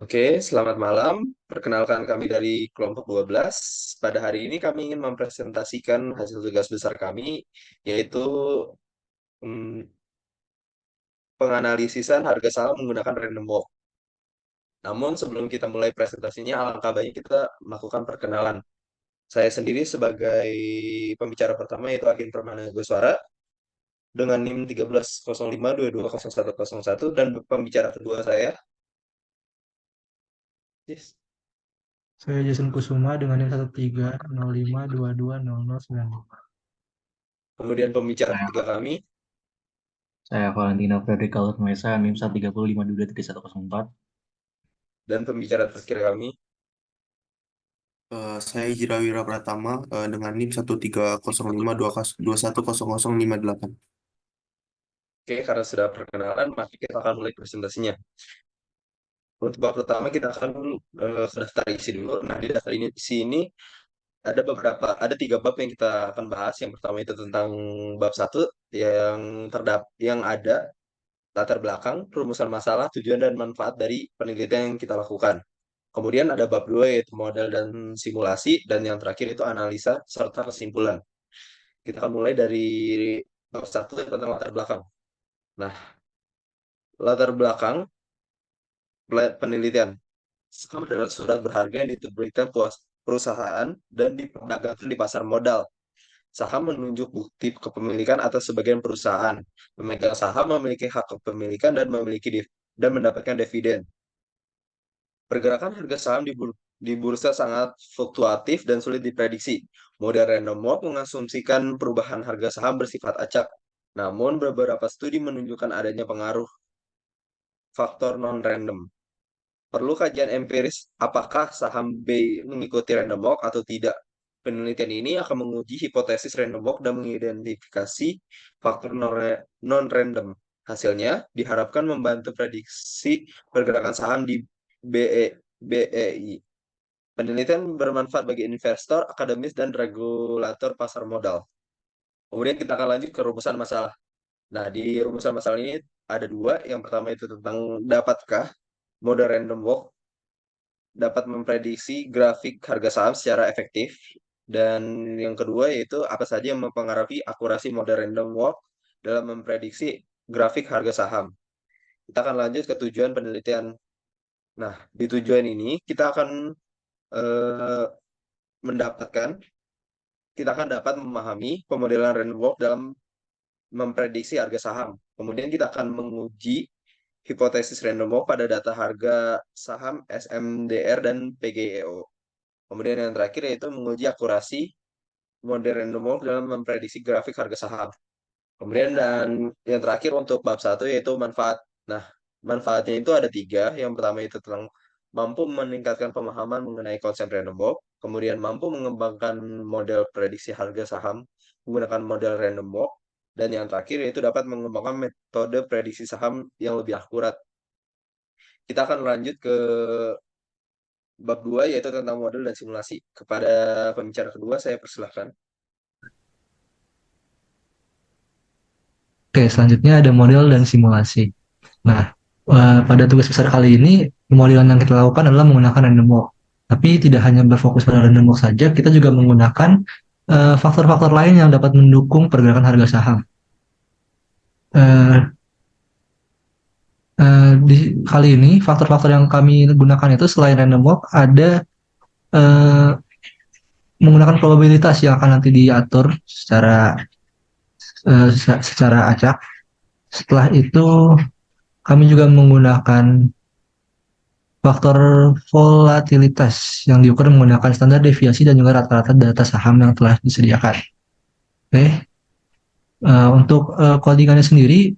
Oke, selamat malam. Perkenalkan kami dari kelompok 12. Pada hari ini kami ingin mempresentasikan hasil tugas besar kami, yaitu mm, penganalisisan harga saham menggunakan random walk. Namun sebelum kita mulai presentasinya, alangkah baiknya kita melakukan perkenalan. Saya sendiri sebagai pembicara pertama yaitu Agin Permana Goswara dengan NIM 1305220101 dan pembicara kedua saya. Yes. Saya Jason Kusuma dengan NIM 1305220095. Kemudian pembicara Saya, ketiga kami saya Valentino Frederick Mesa, NIM 130523104. dan pembicara terakhir kami. Saya Jirawira Pratama dengan NIM 13052210058. Oke, karena sudah perkenalan, maka kita akan mulai presentasinya. Untuk bab pertama kita akan ke daftar isi dulu. Nah, di daftar isi ini ada tiga bab yang kita akan bahas. Yang pertama itu tentang bab satu yang ada latar belakang, rumusan masalah, tujuan dan manfaat dari penelitian yang kita lakukan. Kemudian ada bab dua yaitu model dan simulasi, dan yang terakhir itu analisa serta kesimpulan. Kita akan mulai dari bab satu tentang latar belakang. Nah, latar belakang penelitian. Saham adalah surat berharga yang diterbitkan perusahaan dan diperdagangkan di pasar modal. Saham menunjuk bukti kepemilikan atas sebagian perusahaan. Pemegang saham memiliki hak kepemilikan dan mendapatkan dividen. Pergerakan harga saham di bursa sangat fluktuatif dan sulit diprediksi. Model random walk mengasumsikan perubahan harga saham bersifat acak. Namun beberapa studi menunjukkan adanya pengaruh faktor non-random. Perlu kajian empiris apakah saham B mengikuti random walk atau tidak. Penelitian ini akan menguji hipotesis random walk dan mengidentifikasi faktor non-random. Hasilnya diharapkan membantu prediksi pergerakan saham di BEI. Penelitian bermanfaat bagi investor, akademis, dan regulator pasar modal. Kemudian kita akan lanjut ke rumusan masalah. Nah, di rumusan masalah ini ada dua. Yang pertama itu tentang dapatkah model random walk dapat memprediksi grafik harga saham secara efektif. Dan yang kedua yaitu apa saja yang mempengaruhi akurasi model random walk dalam memprediksi grafik harga saham. Kita akan lanjut ke tujuan penelitian. Nah, di tujuan ini eh, mendapatkan, kita akan dapat memahami pemodelan random walk dalam memprediksi harga saham. Kemudian kita akan menguji hipotesis random walk pada data harga saham SMDR dan PGEO. Kemudian yang terakhir yaitu menguji akurasi model random walk dalam memprediksi grafik harga saham. Kemudian dan yang terakhir untuk bab satu yaitu manfaat. Nah, manfaatnya itu ada tiga. Yang pertama itu tentang mampu meningkatkan pemahaman mengenai konsep random walk, kemudian mampu mengembangkan model prediksi harga saham menggunakan model random walk, dan yang terakhir yaitu dapat mengembangkan metode prediksi saham yang lebih akurat. Kita akan lanjut ke bab 2 yaitu tentang model dan simulasi. Kepada pembicara kedua saya persilahkan. Oke, selanjutnya ada model dan simulasi. Nah, pada tugas besar kali ini, pemodelan yang kita lakukan adalah menggunakan random walk. Tapi tidak hanya berfokus pada random walk saja, kita juga menggunakan faktor-faktor lain yang dapat mendukung pergerakan harga saham. Eh, di kali ini, faktor-faktor yang kami gunakan itu selain random walk, ada eh, menggunakan probabilitas yang akan nanti diatur secara acak. Setelah itu, kami juga menggunakan faktor volatilitas yang diukur menggunakan standar deviasi dan juga rata-rata data saham yang telah disediakan. Oke, untuk codingannya sendiri,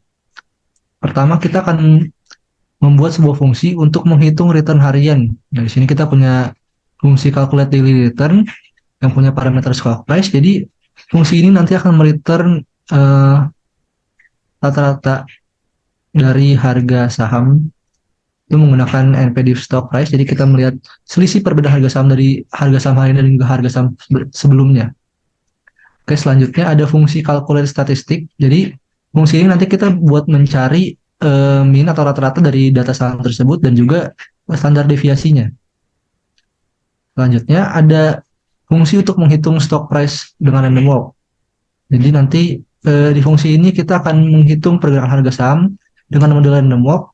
pertama kita akan membuat sebuah fungsi untuk menghitung return harian. Nah, di sini kita punya fungsi calculate daily return yang punya parameter stock price. Jadi fungsi ini nanti akan mereturn rata-rata dari harga saham itu menggunakan NPD stock price. Jadi kita melihat selisih perbedaan harga saham dari harga saham hari ini dan juga harga saham sebelumnya. Oke, selanjutnya ada fungsi calculate statistik. Jadi fungsi ini nanti kita buat mencari mean atau rata-rata dari data saham tersebut dan juga standar deviasinya. Selanjutnya ada fungsi untuk menghitung stock price dengan random walk. Jadi nanti di fungsi ini kita akan menghitung pergerakan harga saham dengan model random walk.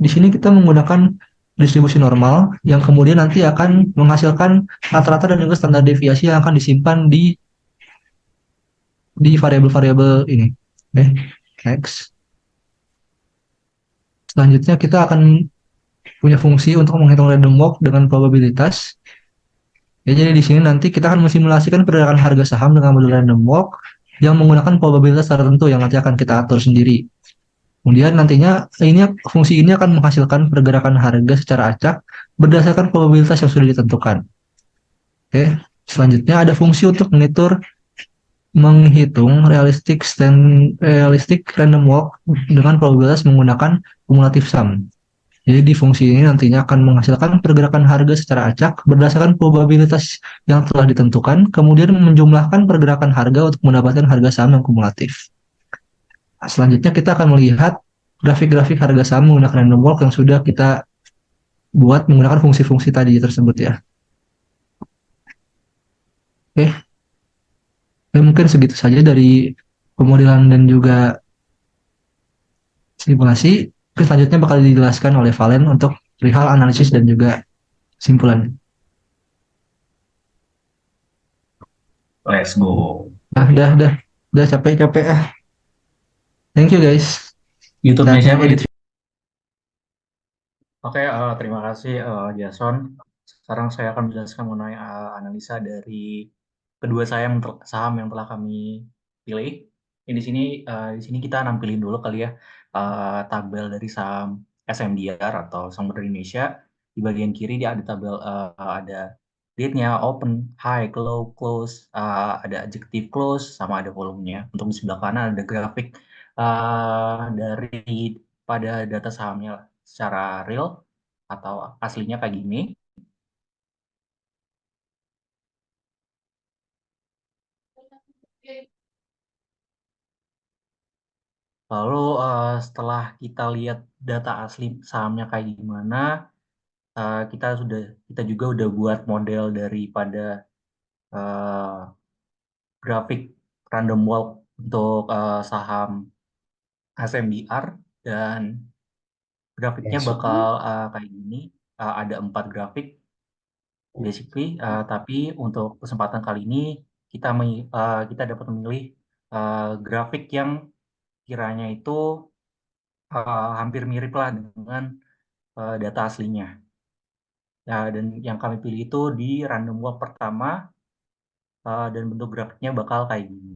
Di sini kita menggunakan distribusi normal yang kemudian nanti akan menghasilkan rata-rata dan juga standar deviasi yang akan disimpan di variabel-variabel ini. Oke, next. Selanjutnya kita akan punya fungsi untuk menghitung random walk dengan probabilitas. Ya, jadi di sini nanti kita akan mensimulasikan pergerakan harga saham dengan model random walk yang menggunakan probabilitas tertentu yang nanti akan kita atur sendiri. Kemudian nantinya fungsi ini akan menghasilkan pergerakan harga secara acak berdasarkan probabilitas yang sudah ditentukan. Oke, selanjutnya ada fungsi untuk menghitung realistic random walk dengan probabilitas menggunakan cumulative sum. Jadi di fungsi ini nantinya akan menghasilkan pergerakan harga secara acak berdasarkan probabilitas yang telah ditentukan, kemudian menjumlahkan pergerakan harga untuk mendapatkan harga saham yang kumulatif. Nah, selanjutnya kita akan melihat grafik-grafik harga saham menggunakan random walk yang sudah kita buat menggunakan fungsi-fungsi tadi tersebut ya. Oke, mungkin segitu saja dari pemodelan dan juga simulasi. Selanjutnya bakal dijelaskan oleh Valen untuk perihal analisis dan juga simpulan. Let's go. Nah, udah capek-capek ah. Thank you guys. YouTube-nya Saatnya siapa edit. gitu? Oke, terima kasih Jason. Sekarang saya akan menjelaskan mengenai analisa dari kedua saham yang telah kami pilih. Di sini kita nampilin dulu kali ya tabel dari saham SMDR atau Saham Modal Indonesia. Di bagian kiri dia ada tabel ada date-nya, open, high, low, close, ada adjective close, sama ada volumenya. Untuk di sebelah kanan ada grafik dari pada data sahamnya secara real atau aslinya kayak gini. Lalu setelah kita lihat data asli sahamnya kayak gimana, kita juga udah buat model daripada grafik random walk untuk saham SMDR, dan grafiknya bakal kayak gini. Ada 4 grafik basically, tapi untuk kesempatan kali ini kita dapat memilih grafik yang kiranya itu hampir mirip lah dengan data aslinya. Nah, dan yang kami pilih itu di random walk pertama, dan bentuk grafiknya bakal kayak gini.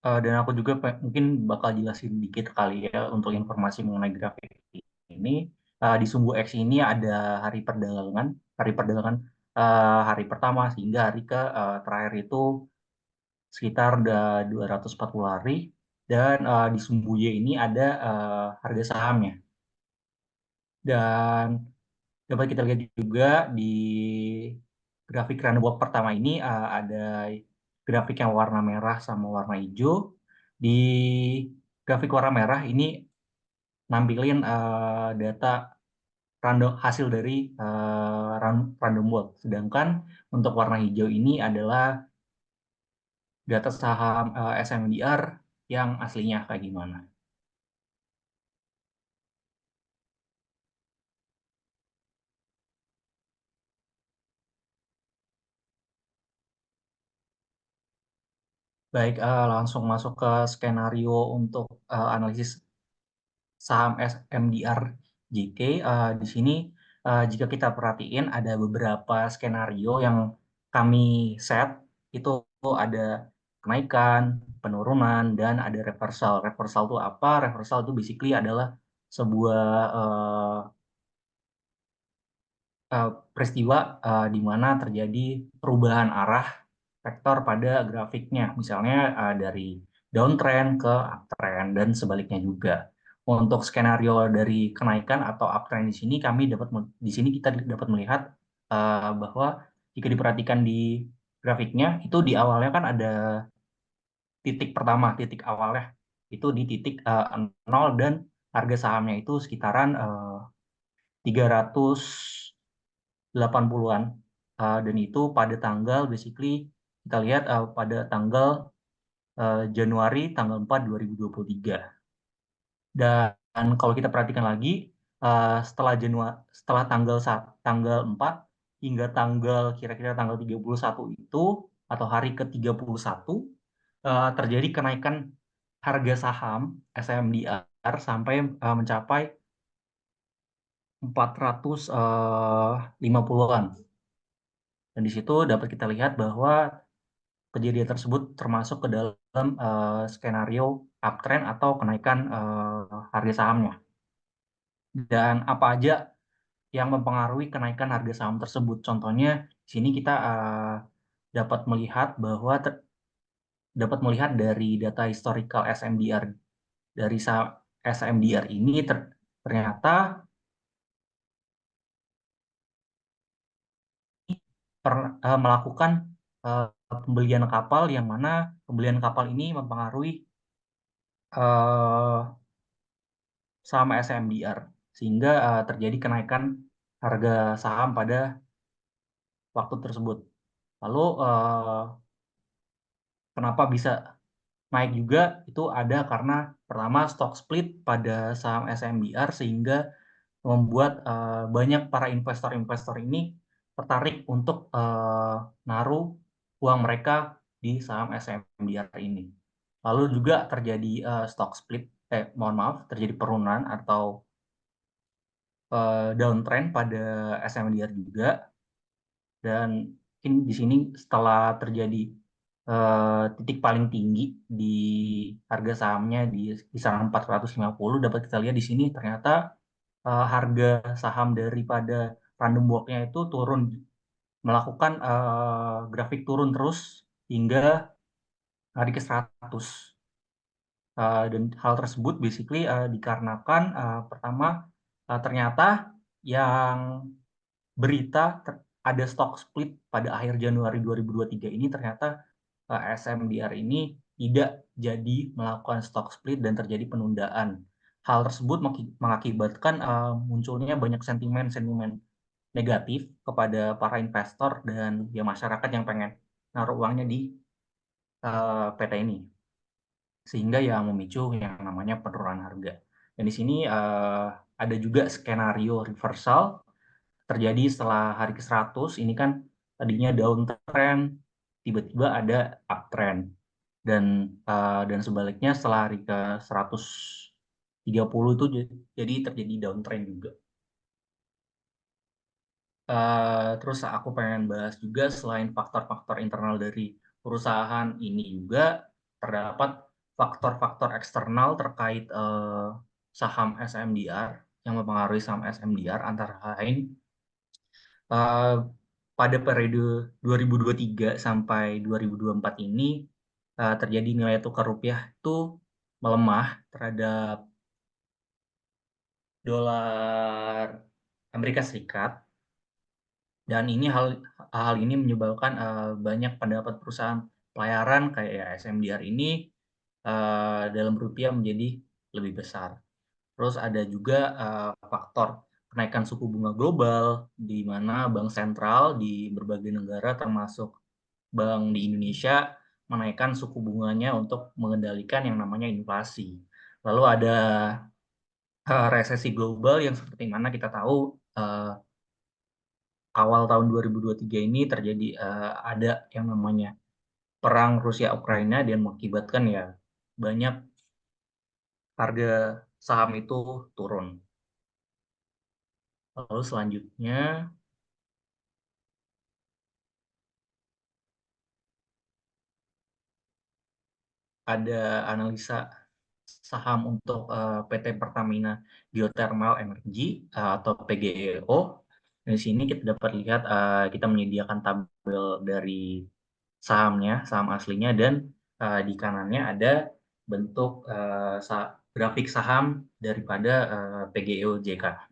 Dan aku juga mungkin bakal jelasin dikit kali ya untuk informasi mengenai grafik ini. Di sumbu X ini ada hari perdagangan hari pertama sehingga hari terakhir itu sekitar 240 hari, dan di sumbu Y ini ada harga sahamnya. Dan dapat kita lihat juga di grafik random walk pertama ini ada grafik yang warna merah sama warna hijau. Di grafik warna merah ini nampilin data hasil dari random walk. Sedangkan untuk warna hijau ini adalah data saham SMDR yang aslinya kayak gimana. Baik, langsung masuk ke skenario untuk analisis saham SMDR JK. Di sini jika kita perhatiin ada beberapa skenario yang kami set, itu ada kenaikan, penurunan, dan ada reversal. Reversal itu apa? Reversal itu basically adalah sebuah peristiwa di mana terjadi perubahan arah vektor pada grafiknya, misalnya dari downtrend ke uptrend dan sebaliknya juga. Untuk skenario dari kenaikan atau uptrend di sini kita dapat melihat bahwa jika diperhatikan di grafiknya itu di awalnya kan ada titik pertama, titik awalnya itu di titik 0, dan harga sahamnya itu sekitaran 380-an, dan itu pada tanggal basically kita lihat pada tanggal Januari tanggal 4 2023. Dan kalau kita perhatikan lagi setelah tanggal 4 hingga kira-kira tanggal 31 itu atau hari ke-31 terjadi kenaikan harga saham SMDR sampai mencapai 450-an. Dan di situ dapat kita lihat bahwa kejadian tersebut termasuk ke dalam skenario uptrend atau kenaikan harga sahamnya. Dan apa aja yang mempengaruhi kenaikan harga saham tersebut? Contohnya di sini kita dapat melihat dari data historical SMDR dari SMDR ini ternyata melakukan pembelian kapal, yang mana pembelian kapal ini mempengaruhi saham SMDR sehingga terjadi kenaikan harga saham pada waktu tersebut. Lalu kenapa bisa naik juga? Itu ada karena pertama stock split pada saham SMDR sehingga membuat banyak para investor-investor ini tertarik untuk naruh uang mereka di saham SMDR ini. Lalu juga terjadi stock split, terjadi penurunan atau downtrend pada SMDR juga. Dan di sini setelah terjadi titik paling tinggi di harga sahamnya di kisaran 450, dapat kita lihat di sini ternyata harga saham daripada random walk-nya itu melakukan grafik turun terus hingga hari ke-100. Dan hal tersebut basically dikarenakan pertama ternyata yang berita ada stock split pada akhir Januari 2023 ini, ternyata SMDR ini tidak jadi melakukan stock split dan terjadi penundaan. Hal tersebut mengakibatkan munculnya banyak sentimen negatif kepada para investor dan ya masyarakat yang pengen naruh uangnya di PT ini, sehingga yang memicu yang namanya penurunan harga. Dan di sini ada juga skenario reversal terjadi setelah hari ke-100. Ini kan tadinya downtrend, tiba-tiba ada uptrend. Dan sebaliknya setelah hari ke-130 itu jadi terjadi downtrend juga. Terus aku pengen bahas juga selain faktor-faktor internal dari perusahaan ini juga terdapat faktor-faktor eksternal terkait saham SMDR yang mempengaruhi saham SMDR, antara lain pada periode 2023 sampai 2024 ini terjadi nilai tukar rupiah itu melemah terhadap dolar Amerika Serikat. Dan hal ini menyebabkan banyak pendapat perusahaan pelayaran kayak SMDR ini dalam rupiah menjadi lebih besar. Terus ada juga faktor kenaikan suku bunga global, di mana bank sentral di berbagai negara termasuk bank di Indonesia menaikkan suku bunganya untuk mengendalikan yang namanya inflasi. Lalu ada resesi global yang seperti mana kita tahu awal tahun 2023 ini terjadi ada yang namanya perang Rusia Ukraina dan mengakibatkan ya banyak harga saham itu turun. Lalu selanjutnya ada analisa saham untuk PT Pertamina Geothermal Energy atau PGEO. Di sini kita dapat lihat kita menyediakan tabel dari sahamnya, saham aslinya, dan di kanannya ada bentuk grafik saham daripada PGEO JK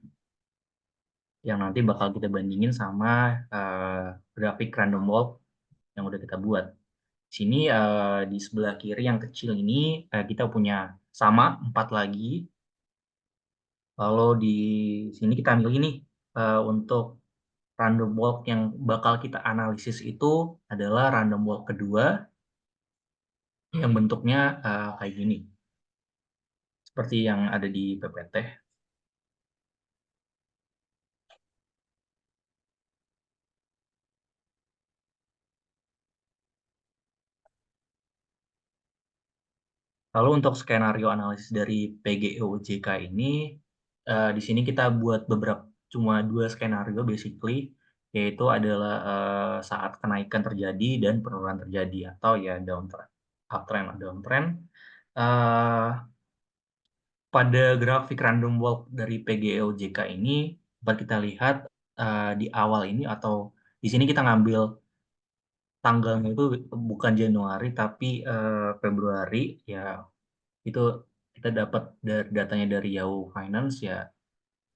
yang nanti bakal kita bandingin sama grafik random walk yang udah kita buat. Di sini di sebelah kiri yang kecil ini kita punya sama 4 lagi Lalu di sini kita milih nih untuk random walk yang bakal kita analisis itu adalah random walk kedua yang bentuknya kayak gini, seperti yang ada di PPT. Lalu untuk skenario analisis dari PGEOJK ini, di sini kita buat cuma 2 skenario basically, yaitu adalah saat kenaikan terjadi dan penurunan terjadi, atau ya downtrend, uptrend, downtrend. Pada grafik random walk dari PGEOJK ini, dapat kita lihat di awal ini, atau di sini kita ngambil tanggalnya itu bukan Januari tapi Februari, ya itu kita dapat datanya dari Yahoo Finance, ya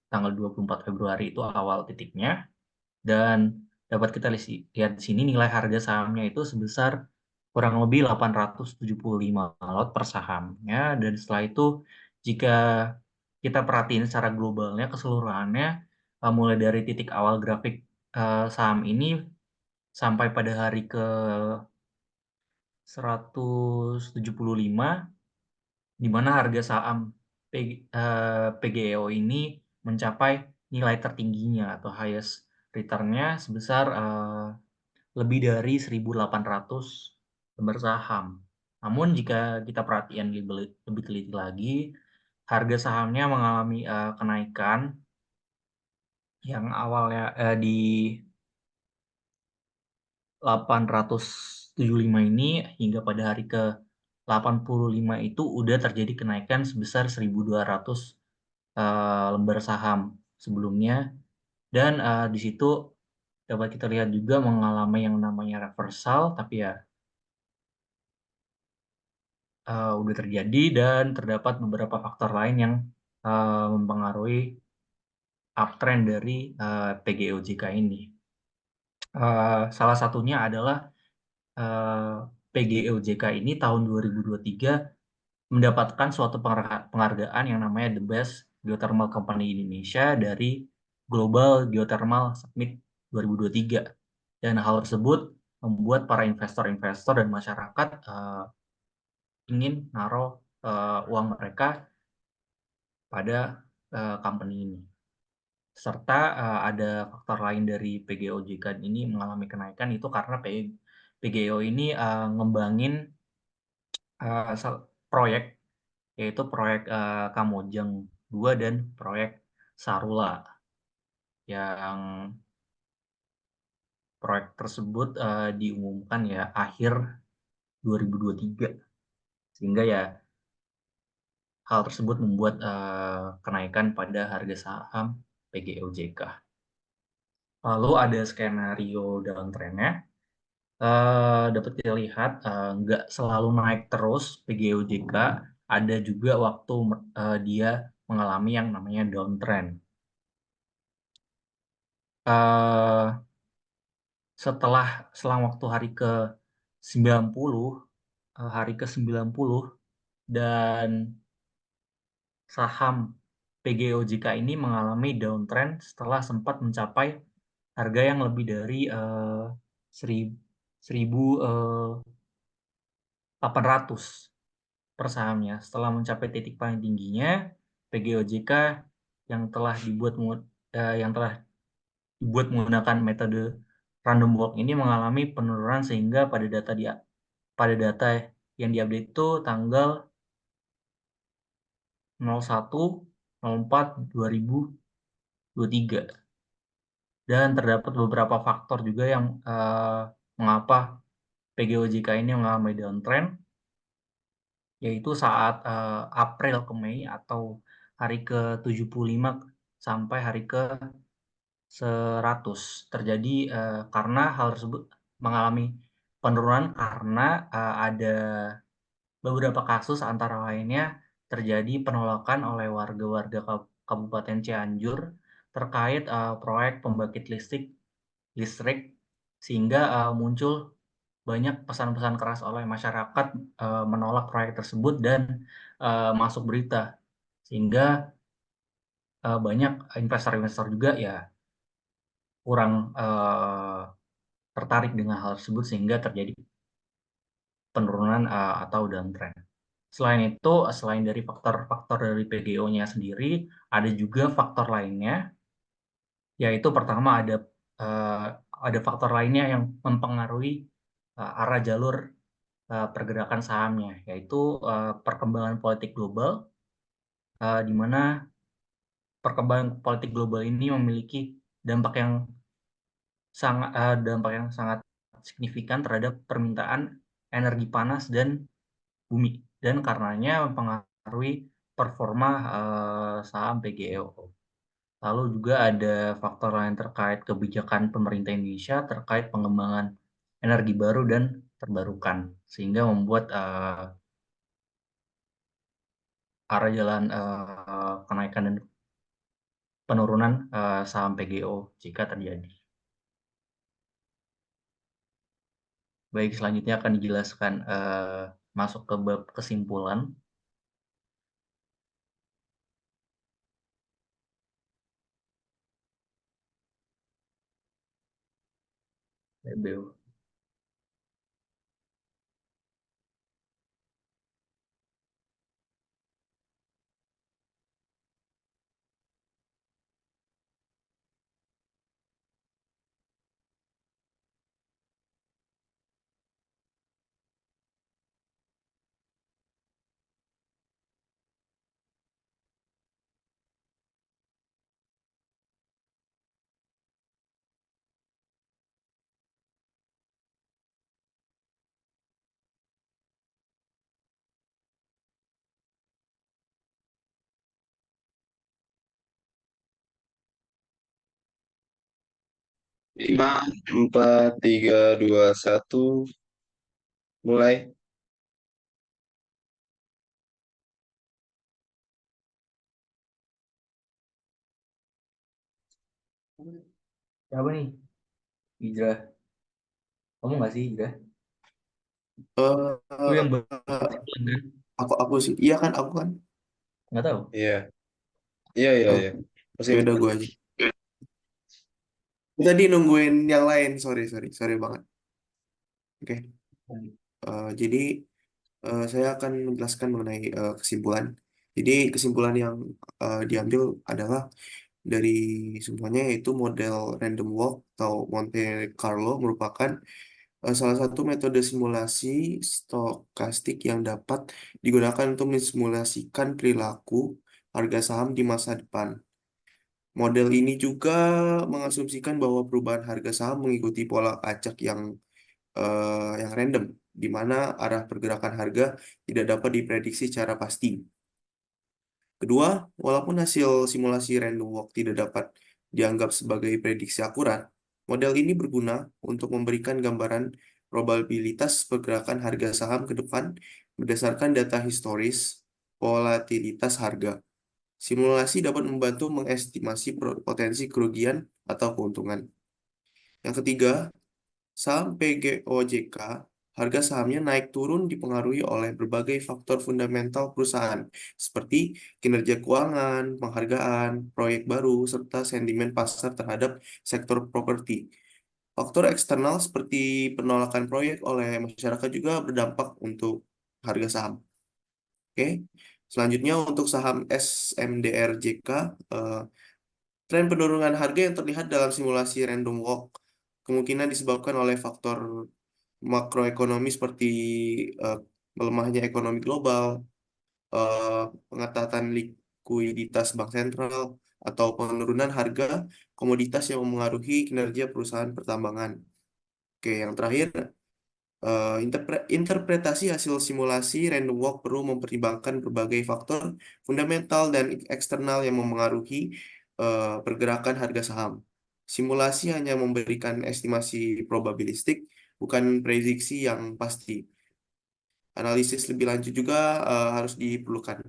tanggal 24 Februari itu awal titiknya, dan dapat kita lihat di sini nilai harga sahamnya itu sebesar kurang lebih 875 lot per sahamnya. Dan setelah itu jika kita perhatiin secara globalnya keseluruhannya, mulai dari titik awal grafik saham ini sampai pada hari ke 175, di mana harga saham PGEO ini mencapai nilai tertingginya atau highest return-nya sebesar lebih dari 1.800 lembar saham. Namun jika kita perhatian lebih teliti lagi, harga sahamnya mengalami kenaikan yang awalnya di 875 ini hingga pada hari ke 85 itu udah terjadi kenaikan sebesar 1.200 lembar saham sebelumnya, dan di situ dapat kita lihat juga mengalami yang namanya reversal, tapi ya udah terjadi, dan terdapat beberapa faktor lain yang mempengaruhi uptrend dari PGOJK ini. Salah satunya adalah PGOJK ini tahun 2023 mendapatkan suatu penghargaan yang namanya The Best Geothermal Company Indonesia dari Global Geothermal Summit 2023. Dan hal tersebut membuat para investor-investor dan masyarakat ingin naruh uang mereka pada company ini. Serta ada faktor lain dari PGOJK ini mengalami kenaikan, itu karena PGO ini ngembangin proyek, yaitu proyek Kamojang 2 dan proyek Sarula, yang proyek tersebut diumumkan ya akhir 2023, sehingga ya hal tersebut membuat kenaikan pada harga saham PGOJK. Lalu ada skenario downtrend-nya. Dapat kita lihat nggak selalu naik terus PGOJK, ada juga waktu dia mengalami yang namanya downtrend. Selang waktu hari ke 90, dan saham PGOJK ini mengalami downtrend setelah sempat mencapai harga yang lebih dari 1.800 per sahamnya. Setelah mencapai titik paling tingginya, PGOJK yang telah dibuat menggunakan metode random walk ini mengalami penurunan, sehingga pada data yang diupdate itu tanggal 01/04/2023. Dan terdapat beberapa faktor juga yang mengapa PGOJK ini mengalami downtrend, yaitu saat April ke Mei atau hari ke 75 sampai hari ke 100 terjadi karena hal tersebut mengalami penurunan karena ada beberapa kasus, antara lainnya terjadi penolakan oleh warga-warga Kabupaten Cianjur terkait proyek pembangkit listrik, sehingga muncul banyak pesan-pesan keras oleh masyarakat menolak proyek tersebut dan masuk berita, sehingga banyak investor-investor juga ya kurang tertarik dengan hal tersebut sehingga terjadi penurunan atau downtrend. Selain itu, selain dari faktor-faktor dari PGO-nya sendiri, ada juga faktor lainnya, yaitu pertama uh, ada faktor lainnya yang mempengaruhi arah jalur pergerakan sahamnya, yaitu perkembangan politik global, di mana perkembangan politik global ini memiliki dampak yang sangat signifikan terhadap permintaan energi panas dan bumi, dan karenanya mempengaruhi performa saham PGEO. Lalu juga ada faktor lain terkait kebijakan pemerintah Indonesia terkait pengembangan energi baru dan terbarukan, sehingga membuat arah jalan kenaikan dan penurunan saham PGO jika terjadi. Baik, selanjutnya akan dijelaskan masuk ke bab kesimpulan. BBU. Lima, empat, tiga, dua, satu, mulai. Siapa nih? Hijrah. Kamu nggak sih Hijrah? Eh, Lu yang eh, berkesimpulan kan? aku sih, iya kan aku kan. Nggak tahu. Iya, iya, iya, Oh, iya. ya udah Kesimpulan. gue aja. Tadi nungguin yang lain, sorry sorry sorry banget. Oke. Jadi saya akan menjelaskan mengenai kesimpulan. Jadi kesimpulan yang diambil adalah dari semuanya yaitu model random walk atau Monte Carlo merupakan salah satu metode simulasi stokastik yang dapat digunakan untuk mensimulasikan perilaku harga saham di masa depan. Model ini juga mengasumsikan bahwa perubahan harga saham mengikuti pola acak yang random, di mana arah pergerakan harga tidak dapat diprediksi secara pasti. Kedua, walaupun hasil simulasi random walk tidak dapat dianggap sebagai prediksi akurat, model ini berguna untuk memberikan gambaran probabilitas pergerakan harga saham ke depan berdasarkan data historis volatilitas harga. Simulasi dapat membantu mengestimasi potensi kerugian atau keuntungan. Yang ketiga, saham PGOJK, harga sahamnya naik turun dipengaruhi oleh berbagai faktor fundamental perusahaan, seperti kinerja keuangan, penghargaan, proyek baru, serta sentimen pasar terhadap sektor properti. Faktor eksternal seperti penolakan proyek oleh masyarakat juga berdampak untuk harga saham. Oke, selanjutnya untuk saham SMDRJK, eh, tren penurunan harga yang terlihat dalam simulasi random walk kemungkinan disebabkan oleh faktor makroekonomi seperti eh, melemahnya ekonomi global, eh, pengetatan likuiditas bank sentral, atau penurunan harga komoditas yang memengaruhi kinerja perusahaan pertambangan. Oke, yang terakhir, interpretasi hasil simulasi random walk perlu mempertimbangkan berbagai faktor fundamental dan eksternal yang memengaruhi pergerakan harga saham. Simulasi hanya memberikan estimasi probabilistik, bukan prediksi yang pasti. Analisis lebih lanjut juga harus diperlukan.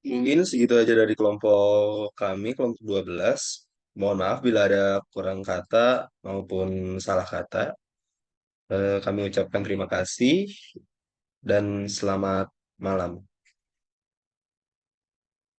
Mungkin segitu aja dari kelompok kami, kelompok 12. Mohon maaf bila ada kurang kata maupun salah kata. Kami ucapkan terima kasih dan selamat malam.